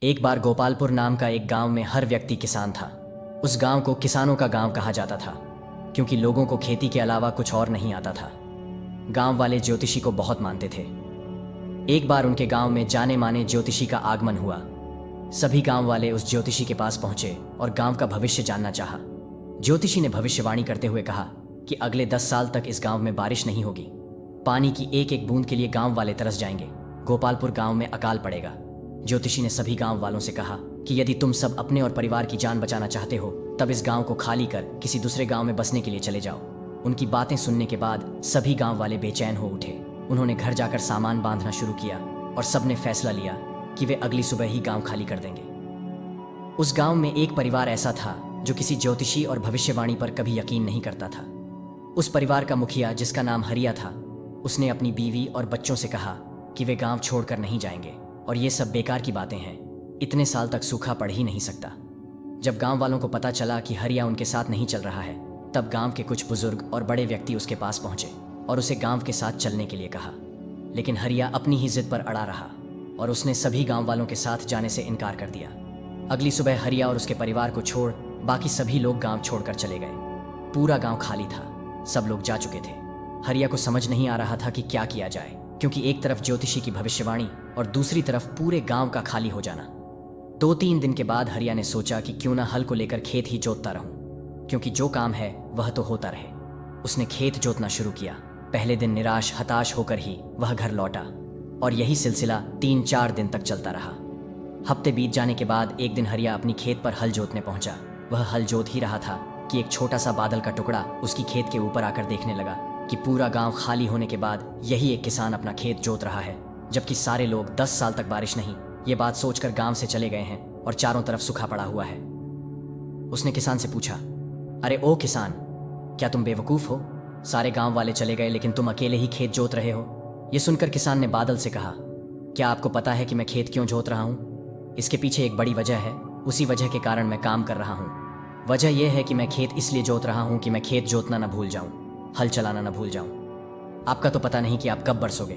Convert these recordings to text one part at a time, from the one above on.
एक बार गोपालपुर नाम का एक गांव में हर व्यक्ति किसान था। उस गांव को किसानों का गांव कहा जाता था, क्योंकि लोगों को खेती के अलावा कुछ और नहीं आता था। गांव वाले ज्योतिषी को बहुत मानते थे। एक बार उनके गांव में जाने माने ज्योतिषी का आगमन हुआ। सभी गांव वाले उस ज्योतिषी के पास पहुंचे और गांव का भविष्य जानना चाहा। ज्योतिषी ने भविष्यवाणी करते हुए कहा कि अगले 10 साल तक इस गांव में बारिश नहीं होगी। पानी की एक एक बूंद के लिए गांव वाले तरस जाएंगे। गोपालपुर गांव में अकाल पड़ेगा। ज्योतिषी ने सभी गांव वालों से कहा कि यदि तुम सब अपने और परिवार की जान बचाना चाहते हो तब इस गांव को खाली कर किसी दूसरे गांव में बसने के लिए चले जाओ। उनकी बातें सुनने के बाद सभी गांव वाले बेचैन हो उठे। उन्होंने घर जाकर सामान बांधना शुरू किया और सबने फैसला लिया कि वे अगली सुबह ही गांव खाली कर देंगे। उस गांव में एक परिवार ऐसा था जो किसी ज्योतिषी और भविष्यवाणी पर कभी यकीन नहीं करता था। उस परिवार का मुखिया, जिसका नाम हरिया था, उसने अपनी बीवी और बच्चों से कहा कि वे गांव छोड़कर नहीं जाएंगे और ये सब बेकार की बातें हैं। इतने साल तक सूखा पड़ ही नहीं सकता। जब गांव वालों को पता चला कि हरिया उनके साथ नहीं चल रहा है, तब गांव के कुछ बुजुर्ग और बड़े व्यक्ति उसके पास पहुंचे और उसे गांव के साथ चलने के लिए कहा। लेकिन हरिया अपनी ही जिद पर अड़ा रहा और उसने सभी गांव वालों के साथ जाने से इनकार कर दिया। अगली सुबह हरिया और उसके परिवार को छोड़ बाकी सभी लोग गांव छोड़कर चले गए। पूरा गांव खाली था, सब लोग जा चुके थे। हरिया को समझ नहीं आ रहा था कि क्या किया जाए, क्योंकि एक तरफ ज्योतिषी की भविष्यवाणी और दूसरी तरफ पूरे गांव का खाली हो जाना। 2-3 दिन के बाद हरिया ने सोचा कि क्यों ना हल को लेकर खेत ही जोतता रहूं, क्योंकि जो काम है वह तो होता रहे। उसने खेत जोतना शुरू किया। पहले दिन निराश हताश होकर ही वह घर लौटा और यही सिलसिला 3-4 दिन तक चलता रहा। हफ्ते बीत जाने के बाद एक दिन हरिया अपनी खेत पर हल जोतने पहुंचा। वह हल जोत ही रहा था कि एक छोटा सा बादल का टुकड़ा उसकी खेत के ऊपर आकर देखने लगा कि पूरा गांव खाली होने के बाद यही एक किसान अपना खेत जोत रहा है, जबकि सारे लोग 10 साल तक बारिश नहीं। ये बात सोचकर गांव से चले गए हैं और चारों तरफ सूखा पड़ा हुआ है। उसने किसान से पूछा, अरे ओ किसान, क्या तुम बेवकूफ हो? सारे गांव वाले चले गए लेकिन तुम अकेले ही खेत जोत रहे हो। ये सुनकर किसान ने बादल से कहा, क्या आपको पता है कि मैं खेत क्यों जोत रहा हूँ? इसके पीछे एक बड़ी वजह है। उसी वजह के कारण मैं काम कर रहा हूँ। वजह यह है कि मैं खेत इसलिए जोत रहा हूँ कि मैं खेत जोतना न भूल जाऊँ, हल चलाना न भूल जाऊं। आपका तो पता नहीं कि आप कब बरसोगे,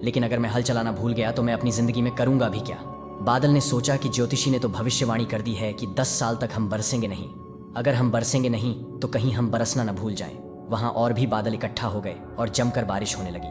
लेकिन अगर मैं हल चलाना भूल गया तो मैं अपनी जिंदगी में करूंगा भी क्या? बादल ने सोचा कि ज्योतिषी ने तो भविष्यवाणी कर दी है कि 10 साल तक हम बरसेंगे नहीं। अगर हम बरसेंगे नहीं तो कहीं हम बरसना न भूल जाएं। वहां और भी बादल इकट्ठा हो गए और जमकर बारिश होने लगी।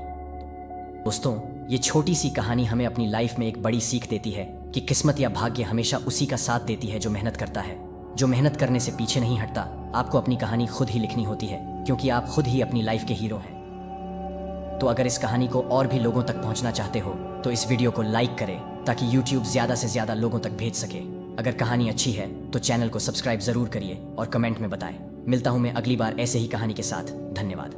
दोस्तों, ये छोटी सी कहानी हमें अपनी लाइफ में एक बड़ी सीख देती है कि किस्मत या भाग्य हमेशा उसी का साथ देती है जो मेहनत करता है। जो मेहनत करने से पीछे नहीं हटता। आपको अपनी कहानी खुद ही लिखनी होती है, क्योंकि आप खुद ही अपनी लाइफ के हीरो हैं। तो अगर इस कहानी को और भी लोगों तक पहुंचना चाहते हो तो इस वीडियो को लाइक करें, ताकि YouTube ज़्यादा से ज़्यादा लोगों तक भेज सके। अगर कहानी अच्छी है तो चैनल को सब्सक्राइब ज़रूर करिए और कमेंट में बताएं। मिलता हूं मैं अगली बार ऐसे ही कहानी के साथ। धन्यवाद।